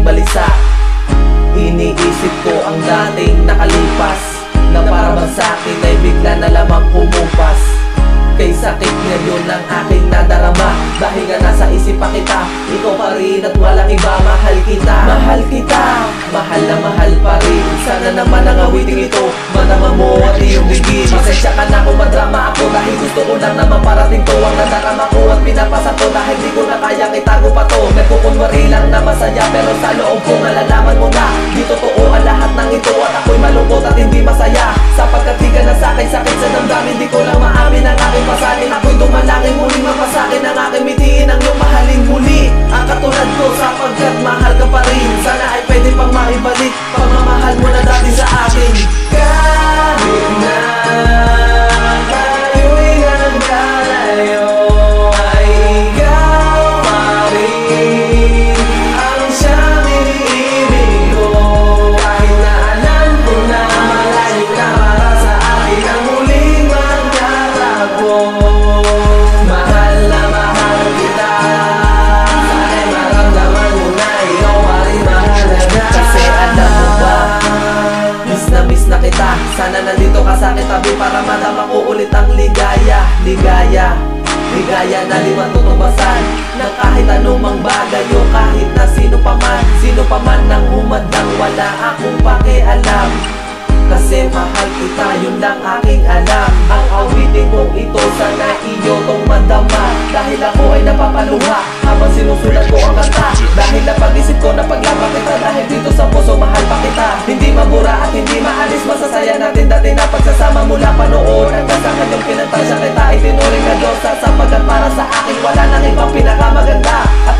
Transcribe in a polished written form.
balisa. Iniisip ko ang dating nakalipas, na para bang sa'kin ay bigla na lamang kumupas. Kay sakit ngayon ang aking nadarama, dahil nga nasa isip pa kita, ikaw pa rin at walang iba. Mahal kita, mahal kita, mahal na mahal pa rin. Sana naman ang awiting ito madama mo at iyong bigin. Pasensya ka na kung madrama ako, dahil gusto ko lang naman parating to ang nadarama ko at pinapasa to, dahil di ko na kayang itago pa to. Nagkukunwari lang na masaya, pero sa loob ko malalaman mo na di totoo ang lahat ng ito, at ako'y malungkot at hindi masaya, sapagkat di ka na sa'kin, sakit sa damdamin. Di ko lang maamin ang aking pasanin. Ako'y dumalangin muling mapasakin ang aking mitiin ang iyong mahalin muli ang katulad ko, sapagkat mahal ka pa rin. Sana ay pwede pang maibalik pagmamahal mo na dati sa akin. Kahit na tayo'y nagkalayo, ay ikaw pa rin ang siyang iniibig ko. Kahit na alam ko na malayo ka, para sa akin ang muling magtatagpo. Mahal na mahal kita, sana'y maramdaman mo na ikaw pa rin mahalaga. Kasi alam mo ba, miss na kita. Sana nandito ka sa akin tabi, para madama ko ulit ang ligaya. Ligaya, ligaya na di matutubasan ng kahit anumang bagay o kahit na sino pa man nang humadlang, wala akong pakialam. Kasi mahal kita, yun lang aking alam. Ang awitin kong ito, sana iyo tong madama, dahil ako ay napapaluha habang sinusulat ko ang kanta. Dahil napag-isip ko na paglaban kita, dahil dito sa puso mahal pa kita. Hindi mabura at hindi maalis, masasaya natin dati na pagsasama mula pa noon. Hanggang sa kanyang pinantasya kita, itinuring na Diyos, sapagkat para sa akin wala nang ibang pinakamaganda. At